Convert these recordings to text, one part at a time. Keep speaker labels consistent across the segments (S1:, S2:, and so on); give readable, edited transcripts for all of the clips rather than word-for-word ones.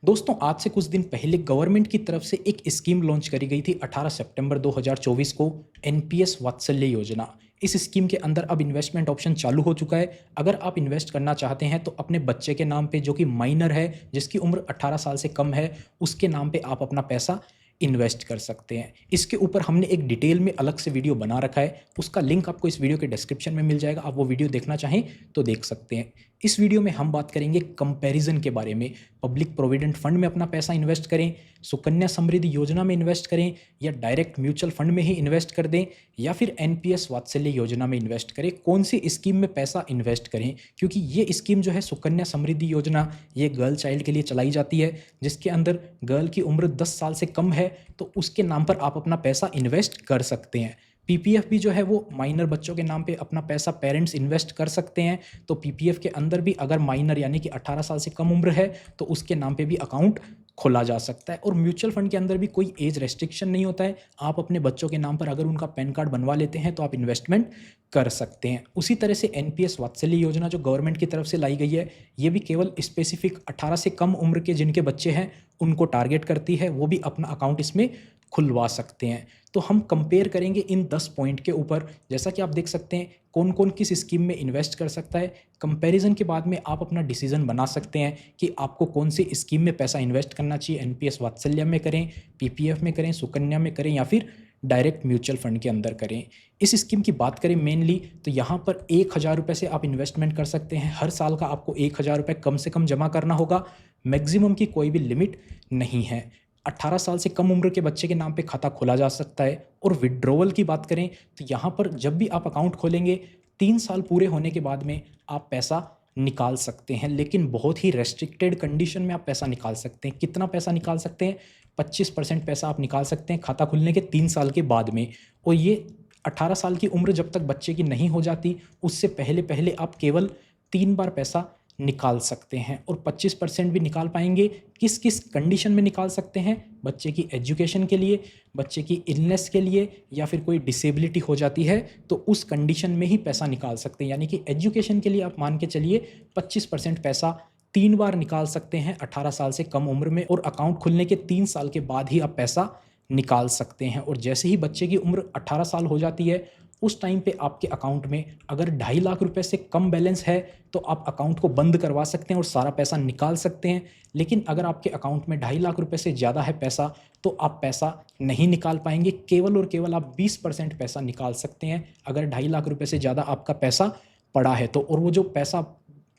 S1: दोस्तों आज से कुछ दिन पहले गवर्नमेंट की तरफ से एक स्कीम लॉन्च करी गई थी 18 सितंबर 2024 को, एनपीएस वात्सल्य योजना। इस स्कीम के अंदर अब इन्वेस्टमेंट ऑप्शन चालू हो चुका है। अगर आप इन्वेस्ट करना चाहते हैं तो अपने बच्चे के नाम पे, जो कि माइनर है, जिसकी उम्र 18 साल से कम है, उसके नाम पे आप अपना पैसा इन्वेस्ट कर सकते हैं। इसके ऊपर हमने एक डिटेल में अलग से वीडियो बना रखा है, उसका लिंक आपको इस वीडियो के डिस्क्रिप्शन में मिल जाएगा। आप वो वीडियो देखना चाहें तो देख सकते हैं। इस वीडियो में हम बात करेंगे कंपैरिजन के बारे में। पब्लिक प्रोविडेंट फंड में अपना पैसा इन्वेस्ट करें, सुकन्या समृद्धि योजना में इन्वेस्ट करें, या डायरेक्ट म्यूचुअल फंड में ही इन्वेस्ट कर दें, या फिर एनपीएस वात्सल्य योजना में इन्वेस्ट करें। कौन सी स्कीम में पैसा इन्वेस्ट करें, क्योंकि ये स्कीम जो है सुकन्या समृद्धि योजना, ये गर्ल चाइल्ड के लिए चलाई जाती है, जिसके अंदर गर्ल की उम्र 10 साल से कम है तो उसके नाम पर आप अपना पैसा इन्वेस्ट कर सकते हैं। पीपीएफ भी जो है वो माइनर बच्चों के नाम पे अपना पैसा पेरेंट्स इन्वेस्ट कर सकते हैं। तो पीपीएफ के अंदर भी अगर माइनर यानी कि 18 साल से कम उम्र है तो उसके नाम पे भी अकाउंट खोला जा सकता है। और म्यूचुअल फंड के अंदर भी कोई एज रेस्ट्रिक्शन नहीं होता है। आप अपने बच्चों के नाम पर अगर उनका पैन कार्ड बनवा लेते हैं तो आप इन्वेस्टमेंट कर सकते हैं। उसी तरह से एनपीएस वात्सल्य योजना जो गवर्नमेंट की तरफ से लाई गई है, ये भी केवल स्पेसिफिक 18 से कम उम्र के जिनके बच्चे हैं उनको टारगेट करती है। वो भी अपना अकाउंट इसमें खुलवा सकते हैं। तो हम कंपेयर करेंगे इन 10 पॉइंट के ऊपर। जैसा कि आप देख सकते हैं कौन कौन किस स्कीम में इन्वेस्ट कर सकता है। कंपैरिजन के बाद में आप अपना डिसीजन बना सकते हैं कि आपको कौन सी स्कीम में पैसा इन्वेस्ट करना चाहिए। एनपीएस वात्सल्य में करें, पीपीएफ में करें, सुकन्या में करें, या फिर डायरेक्ट म्यूचुअल फंड के अंदर करें। इस स्कीम की बात करें मेनली तो यहाँ पर 1000 रुपये से आप इन्वेस्टमेंट कर सकते हैं। हर साल का आपको 1000 रुपये कम से कम जमा करना होगा। मैक्सिमम की कोई भी लिमिट नहीं है। 18 साल से कम उम्र के बच्चे के नाम पे खाता खोला जा सकता है। और विड्रॉवल की बात करें तो यहाँ पर जब भी आप अकाउंट खोलेंगे 3 साल पूरे होने के बाद में आप पैसा निकाल सकते हैं, लेकिन बहुत ही रेस्ट्रिक्टेड कंडीशन में आप पैसा निकाल सकते हैं। कितना पैसा निकाल सकते हैं? 25% पैसा आप निकाल सकते हैं खाता खुलने के 3 साल के बाद में। और ये 18 साल की उम्र जब तक बच्चे की नहीं हो जाती उससे पहले पहले आप केवल 3 बार पैसा निकाल सकते हैं। और 25% भी निकाल पाएंगे। किस किस कंडीशन में निकाल सकते हैं? बच्चे की एजुकेशन के लिए, बच्चे की इलनेस के लिए, या फिर कोई डिसेबिलिटी हो जाती है तो उस कंडीशन में ही पैसा निकाल सकते हैं। यानी कि एजुकेशन के लिए आप मान के चलिए 25% पैसा 3 बार निकाल सकते हैं 18 साल से कम उम्र में। और अकाउंट खुलने के 3 साल के बाद ही आप पैसा निकाल सकते हैं। और जैसे ही बच्चे की उम्र 18 साल हो जाती है उस टाइम पे आपके अकाउंट में अगर 2.5 लाख रुपए से कम बैलेंस है तो आप अकाउंट को बंद करवा सकते हैं और सारा पैसा निकाल सकते हैं। लेकिन अगर आपके अकाउंट में 2.5 लाख रुपए से ज़्यादा है पैसा तो आप पैसा नहीं निकाल पाएंगे। केवल और केवल आप 20% पैसा निकाल सकते हैं अगर 2.5 लाख रुपए से ज़्यादा आपका पैसा पड़ा है तो। और वो जो पैसा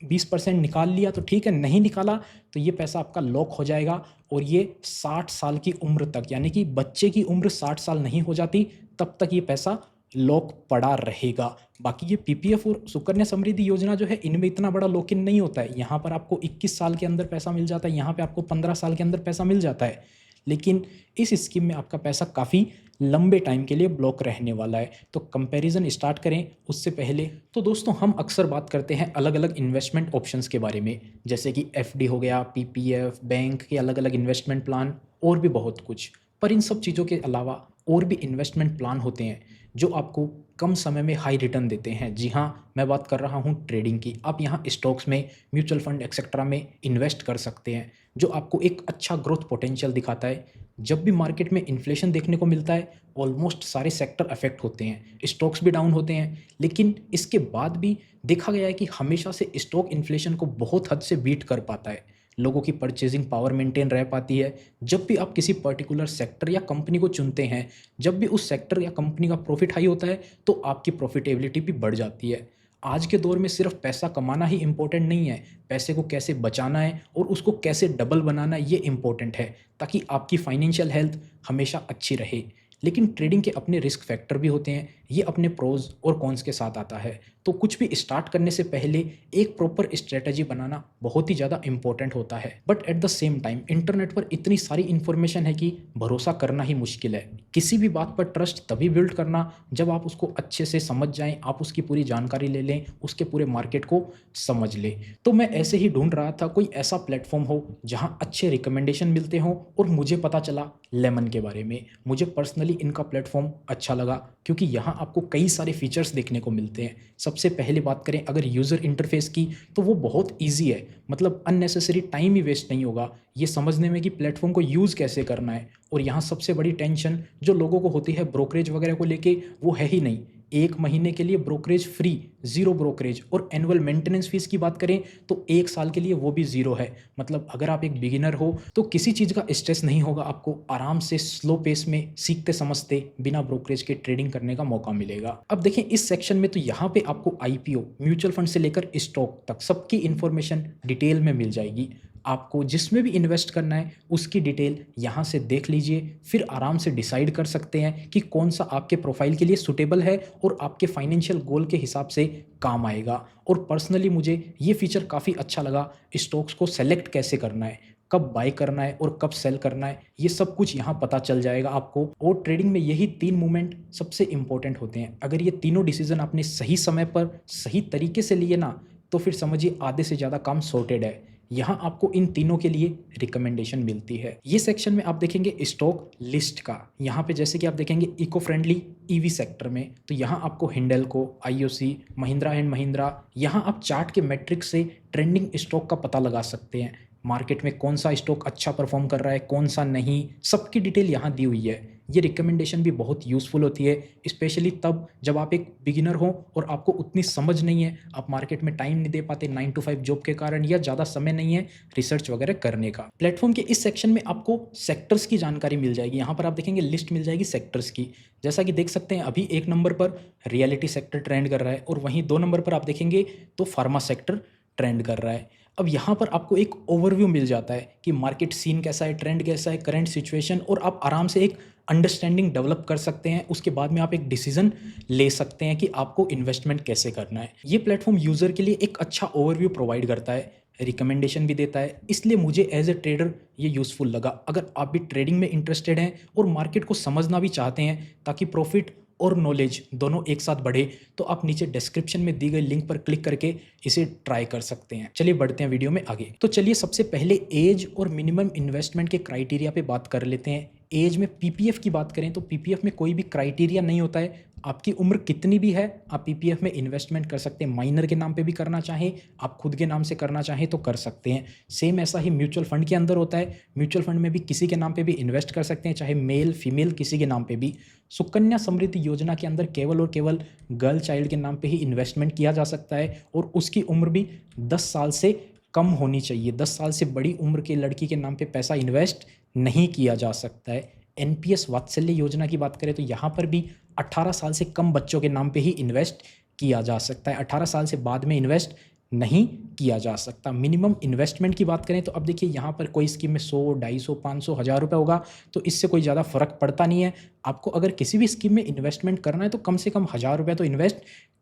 S1: 20% निकाल लिया तो ठीक है, नहीं निकाला तो ये पैसा आपका लॉक हो जाएगा। और ये 60 साल की उम्र तक, यानी कि बच्चे की उम्र 60 साल नहीं हो जाती तब तक ये पैसा लॉक पड़ा रहेगा। बाकी ये पीपीएफ और सुकन्या समृद्धि योजना जो है इनमें इतना बड़ा लॉक इन नहीं होता है। यहाँ पर आपको 21 साल के अंदर पैसा मिल जाता है, यहाँ पे आपको 15 साल के अंदर पैसा मिल जाता है। लेकिन इस स्कीम में आपका पैसा काफ़ी लंबे टाइम के लिए ब्लॉक रहने वाला है। तो कंपैरिजन स्टार्ट करें उससे पहले तो दोस्तों हम अक्सर बात करते हैं अलग अलग इन्वेस्टमेंट ऑप्शंस के बारे में, जैसे कि एफडी हो गया, पीपीएफ, बैंक के अलग अलग इन्वेस्टमेंट प्लान और भी बहुत कुछ। पर इन सब चीज़ों के अलावा और भी इन्वेस्टमेंट प्लान होते हैं जो आपको कम समय में हाई रिटर्न देते हैं। जी हाँ, मैं बात कर रहा हूँ ट्रेडिंग की। आप यहाँ स्टॉक्स में, म्यूचुअल फंड एक्सेट्रा में इन्वेस्ट कर सकते हैं जो आपको एक अच्छा ग्रोथ पोटेंशियल दिखाता है। जब भी मार्केट में इन्फ्लेशन देखने को मिलता है ऑलमोस्ट सारे सेक्टर अफेक्ट होते हैं, स्टॉक्स भी डाउन होते हैं। लेकिन इसके बाद भी देखा गया है कि हमेशा से स्टॉक इन्फ्लेशन को बहुत हद से बीट कर पाता है। लोगों की परचेजिंग पावर मेंटेन रह पाती है। जब भी आप किसी पर्टिकुलर सेक्टर या कंपनी को चुनते हैं, जब भी उस सेक्टर या कंपनी का प्रॉफिट हाई होता है तो आपकी प्रॉफिटेबिलिटी भी बढ़ जाती है। आज के दौर में सिर्फ पैसा कमाना ही इम्पोर्टेंट नहीं है, पैसे को कैसे बचाना है और उसको कैसे डबल बनाना है ये इम्पोर्टेंट है, ताकि आपकी फाइनेंशियल हेल्थ हमेशा अच्छी रहे। लेकिन ट्रेडिंग के अपने रिस्क फैक्टर भी होते हैं, ये अपने प्रोज और कॉन्स के साथ आता है। तो कुछ भी स्टार्ट करने से पहले एक प्रॉपर स्ट्रेटजी बनाना बहुत ही ज़्यादा इंपॉर्टेंट होता है। But at the same time internet पर इतनी सारी इन्फॉर्मेशन है कि भरोसा करना ही मुश्किल है। किसी भी बात पर ट्रस्ट तभी बिल्ड करना जब आप उसको अच्छे से समझ जाएं, आप उसकी पूरी जानकारी ले लें, उसके पूरे मार्केट को समझ लें। तो मैं ऐसे ही ढूंढ रहा था कोई ऐसा प्लेटफॉर्म हो जहाँ अच्छे रिकमेंडेशन मिलते हों। और मुझे पता चला लेमन के बारे में। मुझे पर्सनली पर्सनली इनका प्लेटफॉर्म अच्छा लगा क्योंकि यहाँ आपको कई सारे फीचर्स देखने को मिलते हैं। सबसे पहले बात करें अगर यूज़र इंटरफेस की, तो वो बहुत ईजी है, मतलब अननेसेसरी टाइम ही वेस्ट नहीं होगा ये समझने में कि प्लेटफॉर्म को यूज़ कैसे करना है। और यहाँ सबसे बड़ी टेंशन जो लोगों को होती है ब्रोकरेज वगैरह को लेके, वो है ही नहीं। 1 महीने के लिए ब्रोकरेज फ्री, ज़ीरो ब्रोकरेज। और एनुअल मेंटेनेंस फीस की बात करें तो 1 साल के लिए वो भी ज़ीरो है। मतलब अगर आप एक बिगिनर हो तो किसी चीज़ का स्ट्रेस नहीं होगा, आपको आराम से स्लो पेस में सीखते समझते बिना ब्रोकरेज के ट्रेडिंग करने का मौका मिलेगा। अब देखें इस सेक्शन में तो यहाँ पे आपको आईपीओ, म्यूचुअल फंड से लेकर स्टॉक तक सबकी इन्फॉर्मेशन डिटेल में मिल जाएगी। आपको जिसमें भी इन्वेस्ट करना है उसकी डिटेल यहाँ से देख लीजिए, फिर आराम से डिसाइड कर सकते हैं कि कौन सा आपके प्रोफाइल के लिए सूटेबल है और आपके फाइनेंशियल गोल के हिसाब से काम आएगा। और पर्सनली मुझे ये फीचर काफ़ी अच्छा लगा, स्टॉक्स को सेलेक्ट कैसे करना है, कब बाय करना है और कब सेल करना है, ये सब कुछ यहाँ पता चल जाएगा आपको। और ट्रेडिंग में यही 3 मूवमेंट सबसे इंपॉर्टेंट होते हैं। अगर ये तीनों डिसीजन आपने सही समय पर सही तरीके से लिए ना, तो फिर समझिए आधे से ज़्यादा काम सॉर्टेड है। यहाँ आपको इन तीनों के लिए रिकमेंडेशन मिलती है। ये सेक्शन में आप देखेंगे स्टॉक लिस्ट का, यहाँ पे जैसे कि आप देखेंगे इको फ्रेंडली ईवी सेक्टर में, तो यहाँ आपको हिंडल्को, आईओसी, महिंद्रा एंड महिंद्रा, यहाँ आप चार्ट के मैट्रिक्स से ट्रेंडिंग स्टॉक का पता लगा सकते हैं। मार्केट में कौन सा स्टॉक अच्छा परफॉर्म कर रहा है, कौन सा नहीं, सबकी डिटेल यहाँ दी हुई है। ये रिकमेंडेशन भी बहुत यूज़फुल होती है, स्पेशली तब जब आप एक बिगिनर हो और आपको उतनी समझ नहीं है, आप मार्केट में टाइम नहीं दे पाते 9 to 5 जॉब के कारण, या ज़्यादा समय नहीं है रिसर्च वगैरह करने का। प्लेटफॉर्म के इस सेक्शन में आपको सेक्टर्स की जानकारी मिल जाएगी। यहाँ पर आप देखेंगे लिस्ट मिल जाएगी सेक्टर्स की। जैसा कि देख सकते हैं अभी 1 नंबर पर रियलिटी सेक्टर ट्रेंड कर रहा है और वहीं 2 नंबर पर आप देखेंगे तो फार्मा सेक्टर ट्रेंड कर रहा है। अब यहाँ पर आपको एक ओवरव्यू मिल जाता है कि मार्केट सीन कैसा है, ट्रेंड कैसा है, करंट सिचुएशन, और आप आराम से एक अंडरस्टैंडिंग डेवलप कर सकते हैं। उसके बाद में आप एक डिसीजन ले सकते हैं कि आपको इन्वेस्टमेंट कैसे करना है। ये प्लेटफॉर्म यूज़र के लिए एक अच्छा ओवरव्यू प्रोवाइड करता है, रिकमेंडेशन भी देता है, इसलिए मुझे एज ए ट्रेडर ये यूज़फुल लगा। अगर आप भी ट्रेडिंग में इंटरेस्टेड हैं और मार्केट को समझना भी चाहते हैं ताकि प्रॉफिट और नॉलेज दोनों एक साथ बढ़े, तो आप नीचे डिस्क्रिप्शन में दी गई लिंक पर क्लिक करके इसे ट्राई कर सकते हैं। चलिए बढ़ते हैं वीडियो में आगे। तो चलिए सबसे पहले एज और मिनिमम इन्वेस्टमेंट के क्राइटेरिया पे बात कर लेते हैं। एज में पीपीएफ की बात करें तो पीपीएफ में कोई भी क्राइटेरिया नहीं होता है। आपकी उम्र कितनी भी है आप पीपीएफ में इन्वेस्टमेंट कर सकते हैं। माइनर के नाम पे भी करना चाहें, आप खुद के नाम से करना चाहें तो कर सकते हैं। सेम ऐसा ही म्यूचुअल फंड के अंदर होता है। म्यूचुअल फंड में भी किसी के नाम पे भी इन्वेस्ट कर सकते हैं, चाहे मेल फीमेल किसी के नाम पे भी। सुकन्या समृद्धि योजना के अंदर केवल और केवल गर्ल चाइल्ड के नाम पे ही इन्वेस्टमेंट किया जा सकता है और उसकी उम्र भी 10 साल से कम होनी चाहिए। 10 साल से बड़ी उम्र के लड़की के नाम पे पैसा इन्वेस्ट नहीं किया जा सकता है। एनपीएस वात्सल्य योजना की बात करें तो यहाँ पर भी 18 साल से कम बच्चों के नाम पे ही इन्वेस्ट किया जा सकता है। 18 साल से बाद में इन्वेस्ट नहीं किया जा सकता। मिनिमम इन्वेस्टमेंट की बात करें तो अब देखिए यहाँ पर कोई स्कीम में 100, 250, 500, 1000 रुपये होगा तो इससे कोई ज़्यादा फर्क पड़ता नहीं है। आपको अगर किसी भी स्कीम में इन्वेस्टमेंट करना है तो कम से कम 1000 रुपये तो इन्वेस्ट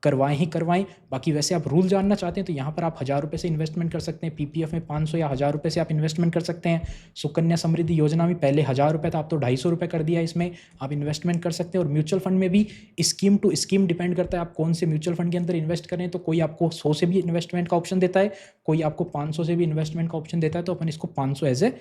S1: करवाएं ही करवाएं। बाकी वैसे आप रूल जानना चाहते हैं तो यहाँ पर आप 1000 रुपये से इन्वेस्टमेंट कर सकते हैं। पीपीएफ में 500 या 1000 रुपये से आप इन्वेस्टमेंट कर सकते हैं। सुकन्या समृद्धि योजना में पहले 1000 रुपये था, आप तो 250 रुपये कर दिया, इसमें आप इन्वेस्टमेंट कर सकते हैं। और म्यूचुअल फंड में भी स्कीम टू स्कीम डिपेंड करता है आप कौन से म्यूचुअल फंड के अंदर इन्वेस्ट करें। तो कोई आपको 100 से भी इन्वेस्टमेंट का ऑप्शन देता है, कोई आपको 500 से भी इन्वेस्टमेंट का ऑप्शन देता है, तो अपन इसको 500 एज ए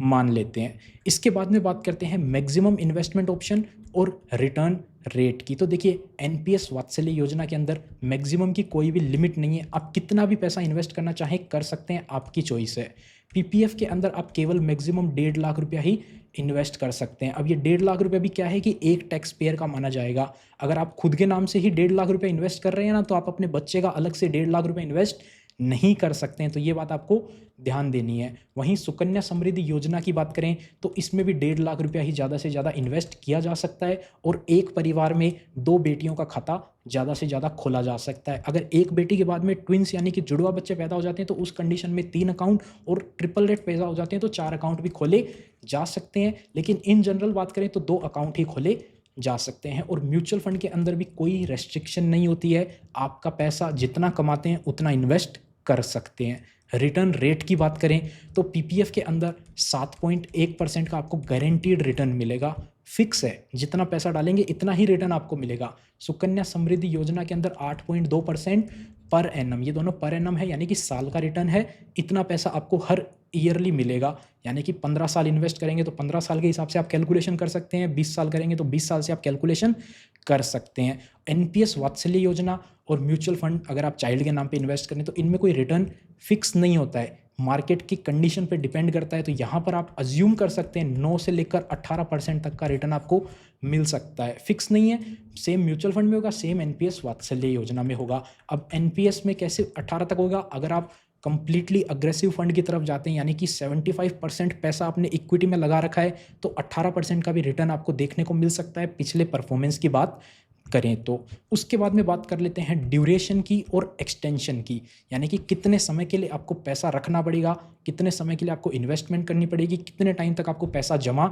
S1: मान लेते हैं। इसके बाद में बात करते हैं मैक्सिमम इन्वेस्टमेंट ऑप्शन और रिटर्न रेट की। तो देखिए एनपीएस वात्सल्य योजना के अंदर मैक्सिमम की कोई भी लिमिट नहीं है, आप कितना भी पैसा इन्वेस्ट करना चाहें कर सकते हैं, आपकी चॉइस है। पीपीएफ के अंदर आप केवल मैक्सिमम 1.5 लाख रुपया ही इन्वेस्ट कर सकते हैं। अब ये 1.5 लाख रुपये भी क्या है कि एक टैक्स पेयर का माना जाएगा। अगर आप खुद के नाम से ही 1.5 लाख रुपये इन्वेस्ट कर रहे हैं ना, तो आप अपने बच्चे का अलग से 1.5 लाख रुपये इन्वेस्ट नहीं कर सकते हैं, तो ये बात आपको ध्यान देनी है। वहीं सुकन्या समृद्धि योजना की बात करें तो इसमें भी 1.5 लाख रुपया ही ज़्यादा से ज़्यादा इन्वेस्ट किया जा सकता है और एक परिवार में 2 बेटियों का खाता ज़्यादा से ज़्यादा खोला जा सकता है। अगर एक बेटी के बाद में ट्विंस यानी कि जुड़वा बच्चे पैदा हो जाते हैं तो उस कंडीशन में 3 अकाउंट और ट्रिपल रेट पैदा हो जाते हैं तो 4 अकाउंट भी खोले जा सकते हैं। लेकिन इन जनरल बात करें तो 2 अकाउंट ही खोले जा सकते हैं। और म्यूचुअल फंड के अंदर भी कोई रेस्ट्रिक्शन नहीं होती है, आपका पैसा जितना कमाते हैं उतना इन्वेस्ट कर सकते हैं। रिटर्न रेट की बात करें तो पीपीएफ के अंदर 7.1% का आपको गारंटीड रिटर्न मिलेगा। फिक्स है, जितना पैसा डालेंगे इतना ही रिटर्न आपको मिलेगा। सुकन्या समृद्धि योजना के अंदर 8.2% पर एनम, ये दोनों पर एनम है यानी कि साल का रिटर्न है, इतना पैसा आपको हर ईयरली मिलेगा। यानी कि 15 साल इन्वेस्ट करेंगे तो 15 साल के हिसाब से आप कैलकुलेशन कर सकते हैं, 20 साल करेंगे तो 20 साल से आप कैलकुलेशन कर सकते हैं। एनपीएस वात्सल्य योजना और म्यूचुअल फंड अगर आप चाइल्ड के नाम पे इन्वेस्ट करें तो इनमें कोई रिटर्न फिक्स नहीं होता है, मार्केट की कंडीशन पे डिपेंड करता है। तो यहाँ पर आप अज्यूम कर सकते हैं 9 से लेकर 18% तक का रिटर्न आपको मिल सकता है, फिक्स नहीं है। सेम म्यूचुअल फंड में होगा, सेम एनपीएस वात्सल्य योजना में होगा। अब एनपीएस में कैसे 18 तक होगा, अगर आप कंप्लीटली अग्रेसिव फंड की तरफ जाते हैं यानी कि 75% पैसा आपने इक्विटी में लगा रखा है तो 18% का भी रिटर्न आपको देखने को मिल सकता है पिछले परफॉर्मेंस की बात करें तो। उसके बाद में बात कर लेते हैं ड्यूरेशन की और एक्सटेंशन की, यानी कि कितने समय के लिए आपको पैसा रखना पड़ेगा, कितने समय के लिए आपको इन्वेस्टमेंट करनी पड़ेगी, कितने टाइम तक आपको पैसा जमा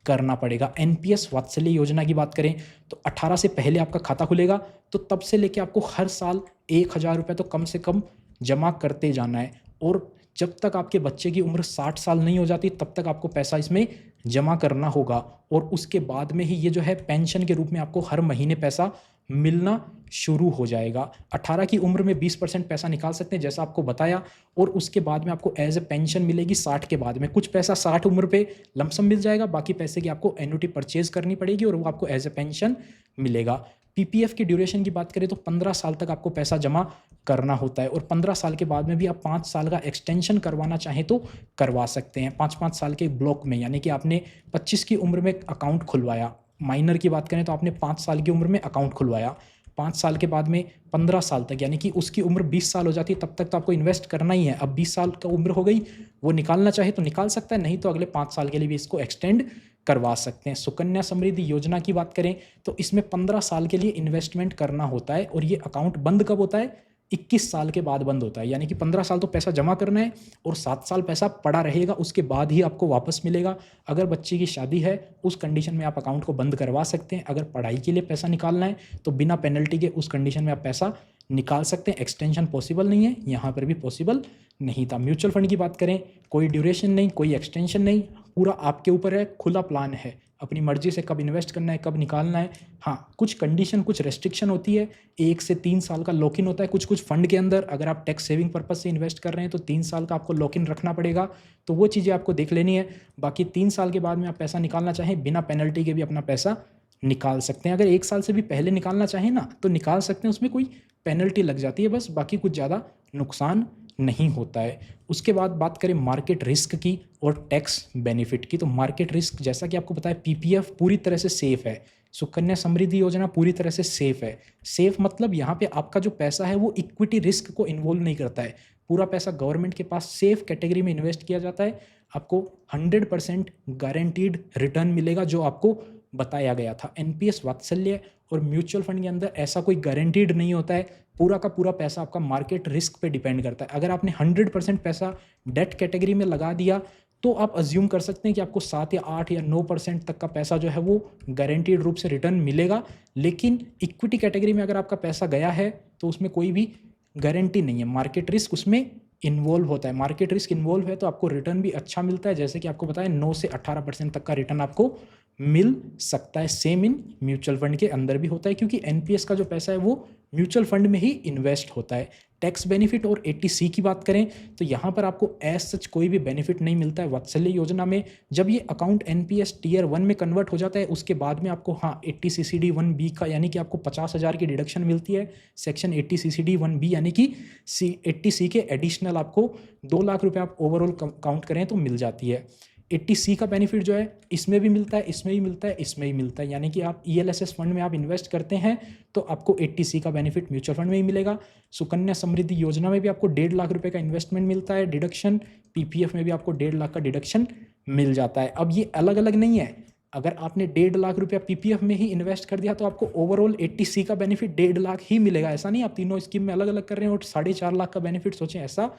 S1: करना पड़ेगा। एनपीएस वात्सल्य योजना की बात करें तो 18 से पहले आपका खाता खुलेगा तो तब से लेके आपको हर साल 1,000 रुपये तो कम से कम जमा करते जाना है, और जब तक आपके बच्चे की उम्र 60 साल नहीं हो जाती तब तक आपको पैसा इसमें जमा करना होगा। और उसके बाद में ही ये जो है पेंशन के रूप में आपको हर महीने पैसा मिलना शुरू हो जाएगा। 18 की उम्र में 20% पैसा निकाल सकते हैं जैसा आपको बताया, और उसके बाद में आपको एज ए पेंशन मिलेगी 60 के बाद में। कुछ पैसा 60 उम्र पे लमसम मिल जाएगा, बाकी पैसे की आपको एन्युटी परचेज करनी पड़ेगी और वो आपको एज ए पेंशन मिलेगा। पीपीएफ की ड्यूरेशन की बात करें तो 15 साल तक आपको पैसा जमा करना होता है, और 15 साल के बाद में भी आप 5 साल का एक्सटेंशन करवाना चाहें तो करवा सकते हैं 5-5 साल के ब्लॉक में। यानी कि आपने 25 की उम्र में अकाउंट खुलवाया, माइनर की बात करें तो आपने 5 साल की उम्र में अकाउंट खुलवाया, 5 साल के बाद में 15 साल तक यानी कि उसकी उम्र 20 साल हो जाती है तब तक तो आपको इन्वेस्ट करना ही है। अब 20 साल का उम्र हो गई, वो निकालना चाहे तो निकाल सकता है, नहीं तो अगले 5 साल के लिए भी इसको एक्सटेंड करवा सकते हैं। सुकन्या समृद्धि योजना की बात करें तो इसमें 15 साल के लिए इन्वेस्टमेंट करना होता है, और ये अकाउंट बंद कब होता है, 21 साल के बाद बंद होता है। यानी कि 15 साल तो पैसा जमा करना है और 7 साल पैसा पड़ा रहेगा, उसके बाद ही आपको वापस मिलेगा। अगर बच्चे की शादी है उस कंडीशन में आप अकाउंट को बंद करवा सकते हैं। अगर पढ़ाई के लिए पैसा निकालना है तो बिना पेनल्टी के उस कंडीशन में आप पैसा निकाल सकते हैं। एक्सटेंशन पॉसिबल नहीं है, यहाँ पर भी पॉसिबल नहीं था। म्यूचुअल फंड की बात करें, कोई ड्यूरेशन नहीं, कोई एक्सटेंशन नहीं, पूरा आपके ऊपर है, खुला प्लान है, अपनी मर्जी से कब इन्वेस्ट करना है कब निकालना है। हाँ, कुछ कंडीशन कुछ रेस्ट्रिक्शन होती है, 1 से 3 साल का लॉक इन होता है कुछ कुछ फंड के अंदर। अगर आप टैक्स सेविंग पर्पज से इन्वेस्ट कर रहे हैं तो 3 साल का आपको लॉक इन रखना पड़ेगा, तो वो चीज़ें आपको देख लेनी है। बाकी 3 साल के बाद में आप पैसा निकालना चाहें बिना पेनल्टी के भी अपना पैसा निकाल सकते हैं। अगर 1 साल से भी पहले निकालना चाहें ना तो निकाल सकते हैं, उसमें कोई पेनल्टी लग जाती है बस, बाकी कुछ ज़्यादा नुकसान नहीं होता है। उसके बाद बात करें मार्केट रिस्क की और टैक्स बेनिफिट की, तो मार्केट रिस्क जैसा कि आपको पता है पीपीएफ पूरी तरह से सेफ है, सुकन्या समृद्धि योजना पूरी तरह से सेफ है। सेफ मतलब यहाँ पे आपका जो पैसा है वो इक्विटी रिस्क को इन्वॉल्व नहीं करता है, पूरा पैसा गवर्नमेंट के पास सेफ कैटेगरी में इन्वेस्ट किया जाता है। आपको 100% गारंटीड रिटर्न मिलेगा जो आपको बताया गया था। एनपीएस वात्सल्य और म्यूचुअल फंड के अंदर ऐसा कोई गारंटीड नहीं होता है, पूरा का पूरा पैसा आपका मार्केट रिस्क पे डिपेंड करता है। अगर आपने 100% पैसा डेट कैटेगरी में लगा दिया तो आप अज्यूम कर सकते हैं कि आपको 7 या 8 या 9% तक का पैसा जो है वो गारंटीड रूप से रिटर्न मिलेगा। लेकिन इक्विटी कैटेगरी में अगर आपका पैसा गया है तो उसमें कोई भी गारंटी नहीं है, मार्केट रिस्क उसमें इन्वॉल्व होता है। मार्केट रिस्क इन्वॉल्व है तो आपको रिटर्न भी अच्छा मिलता है, जैसे कि आपको बताया 9 से 18% तक का रिटर्न आपको मिल सकता है। सेम इन म्यूचुअल फंड के अंदर भी होता है, क्योंकि एनपीएस का जो पैसा है वो म्यूचुअल फंड में ही इन्वेस्ट होता है। टैक्स बेनिफिट और 80C की बात करें तो यहाँ पर आपको एज सच कोई भी बेनिफिट नहीं मिलता है वात्सल्य योजना में। जब ये अकाउंट एनपीएस टीयर 1 में कन्वर्ट हो जाता है उसके बाद में आपको 80CCD 1B का यानी कि आपको 50,000 की डिडक्शन मिलती है। सेक्शन 80CCD 1B यानी कि 80C के एडिशनल आपको 2 लाख रुपये आप ओवरऑल काउंट करें तो मिल जाती है। 80C का बेनिफिट जो है इसमें भी मिलता है, इसमें भी मिलता है, इसमें ही मिलता है। यानी कि आप ELSS फंड में आप इन्वेस्ट करते हैं तो आपको 80C का बेनिफिट म्यूचुअल फंड में ही मिलेगा। सुकन्या समृद्धि योजना में भी आपको 1.5 लाख रुपए का इन्वेस्टमेंट मिलता है डिडक्शन, पीपीएफ में भी आपको 1.5 लाख का डिडक्शन मिल जाता है। अब ये अलग अलग नहीं है, अगर आपने 1.5 लाख रुपया पीपीएफ में ही इन्वेस्ट कर दिया तो आपको ओवरऑल 80C का बेनिफिट 1.5 लाख ही मिलेगा। ऐसा नहीं आप तीनों स्कीम में अलग अलग कर रहे हैं और 4.5 लाख का बेनिफिट सोचें, ऐसा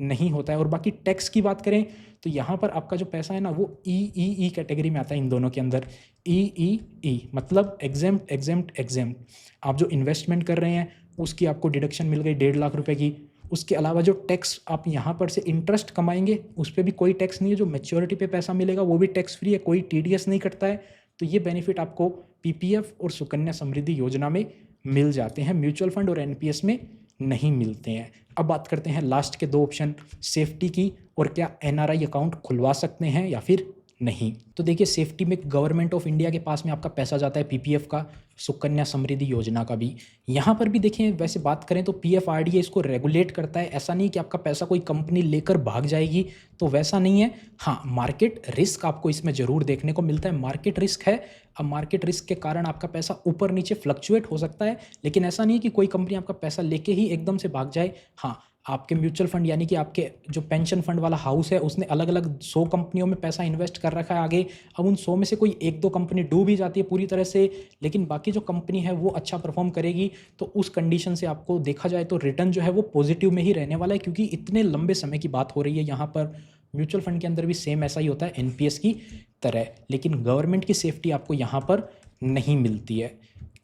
S1: नहीं होता है। और बाकी टैक्स की बात करें तो यहाँ पर आपका जो पैसा है ना वो ई कैटेगरी में आता है। इन दोनों के अंदर ई मतलब एग्जेम्प्ट एग्जेम्प्ट एग्जेम्प्ट। आप जो इन्वेस्टमेंट कर रहे हैं उसकी आपको डिडक्शन मिल गई 1.5 लाख रुपए की। उसके अलावा जो टैक्स आप यहाँ पर से इंटरेस्ट कमाएंगे उस पर भी कोई टैक्स नहीं है। जो मैच्योरिटी पे पैसा मिलेगा वो भी टैक्स फ्री है, कोई TDS नहीं कटता है। तो ये बेनिफिट आपको पीपीएफ और सुकन्या समृद्धि योजना में मिल जाते हैं, म्यूचुअल फंड और एनपीएस में नहीं मिलते हैं। अब बात करते हैं लास्ट के 2 ऑप्शन सेफ्टी की, और क्या एनआरआई अकाउंट खुलवा सकते हैं या फिर नहीं। तो देखिए, सेफ्टी में गवर्नमेंट ऑफ इंडिया के पास में आपका पैसा जाता है, पीपीएफ का, सुकन्या समृद्धि योजना का भी। यहाँ पर भी देखें, वैसे बात करें तो पीएफआरडीए इसको रेगुलेट करता है। ऐसा नहीं कि आपका पैसा कोई कंपनी लेकर भाग जाएगी, तो वैसा नहीं है। हाँ, मार्केट रिस्क आपको इसमें ज़रूर देखने को मिलता है, मार्केट रिस्क है। अब मार्केट रिस्क के कारण आपका पैसा ऊपर नीचे फ्लक्चुएट हो सकता है, लेकिन ऐसा नहीं है कि कोई कंपनी आपका पैसा लेके ही एकदम से भाग जाए। हाँ, आपके म्यूचुअल फंड यानी कि आपके जो पेंशन फंड वाला हाउस है, उसने अलग अलग 100 कंपनियों में पैसा इन्वेस्ट कर रखा है आगे। अब उन 100 में से कोई 1-2 कंपनी डूब ही जाती है पूरी तरह से, लेकिन बाकी जो कंपनी है वो अच्छा परफॉर्म करेगी, तो उस कंडीशन से आपको देखा जाए तो रिटर्न जो है वो पॉजिटिव में ही रहने वाला है, क्योंकि इतने लंबे समय की बात हो रही है यहाँ पर। म्यूचुअल फंड के अंदर भी सेम ऐसा ही होता है एनपीएस की तरह, लेकिन गवर्नमेंट की सेफ्टी आपको यहाँ पर नहीं मिलती है।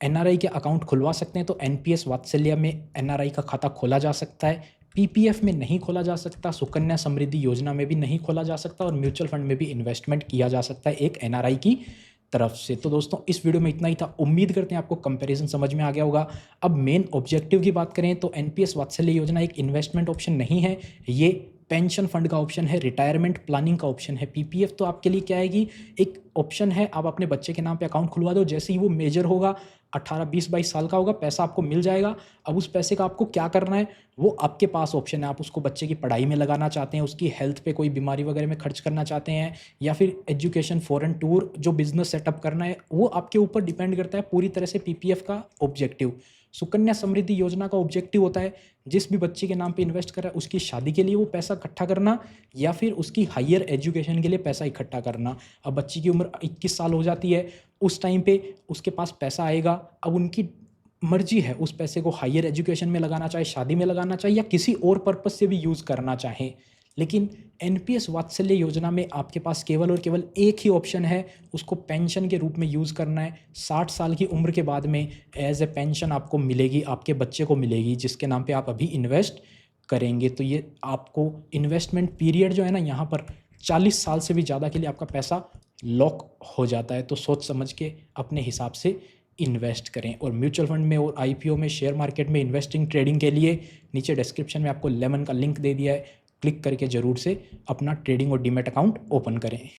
S1: एनआरआई के अकाउंट खुलवा सकते हैं, तो एनपीएस वात्सल्य में एनआरआई का खाता खोला जा सकता है, पीपीएफ में नहीं खोला जा सकता, सुकन्या समृद्धि योजना में भी नहीं खोला जा सकता, और म्यूचुअल फंड में भी इन्वेस्टमेंट किया जा सकता है एक एनआरआई की तरफ से। तो दोस्तों, इस वीडियो में इतना ही था। उम्मीद करते हैं आपको कंपैरिजन समझ में आ गया होगा। अब मेन ऑब्जेक्टिव की बात करें तो एनपीएस वात्सल्य योजना एक इन्वेस्टमेंट ऑप्शन नहीं है, ये पेंशन फंड का ऑप्शन है, रिटायरमेंट प्लानिंग का ऑप्शन है। पीपीएफ तो आपके लिए क्या है कि एक ऑप्शन है, आप अपने बच्चे के नाम पे अकाउंट खुलवा दो, जैसे ही वो मेजर होगा, 18, 20, 22 साल का होगा, पैसा आपको मिल जाएगा। अब उस पैसे का आपको क्या करना है, वो आपके पास ऑप्शन है। आप उसको बच्चे की पढ़ाई में लगाना चाहते हैं, उसकी हेल्थ पे कोई बीमारी वगैरह में खर्च करना चाहते हैं, या फिर एजुकेशन, फॉरेन टूर, जो बिजनेस सेटअप करना है, वो आपके ऊपर डिपेंड करता है पूरी तरह से पीपीएफ का ऑब्जेक्टिव। सुकन्या समृद्धि योजना का ऑब्जेक्टिव होता है जिस भी बच्चे के नाम पे इन्वेस्ट कर रहा है उसकी शादी के लिए वो पैसा इकट्ठा करना, या फिर उसकी हायर एजुकेशन के लिए पैसा इकट्ठा करना। अब बच्ची की उम्र 21 साल हो जाती है, उस टाइम पे उसके पास पैसा आएगा। अब उनकी मर्जी है उस पैसे को हायर एजुकेशन में लगाना चाहे, शादी में लगाना चाहे, या किसी और पर्पस से भी यूज़ करना चाहे। लेकिन एनपीएस वात्सल्य योजना में आपके पास केवल और केवल एक ही ऑप्शन है, उसको पेंशन के रूप में यूज़ करना है। 60 साल की उम्र के बाद में एज ए पेंशन आपको मिलेगी, आपके बच्चे को मिलेगी, जिसके नाम पे आप अभी इन्वेस्ट करेंगे। तो ये आपको इन्वेस्टमेंट पीरियड जो है ना, यहाँ पर 40 साल से भी ज़्यादा के लिए आपका पैसा लॉक हो जाता है। तो सोच समझ के अपने हिसाब से इन्वेस्ट करें। और म्यूचुअल फंड में और आईपीओ में, शेयर मार्केट में इन्वेस्टिंग ट्रेडिंग के लिए नीचे डिस्क्रिप्शन में आपको लेमन का लिंक दे दिया है, क्लिक करके ज़रूर से अपना ट्रेडिंग और डीमैट अकाउंट ओपन करें।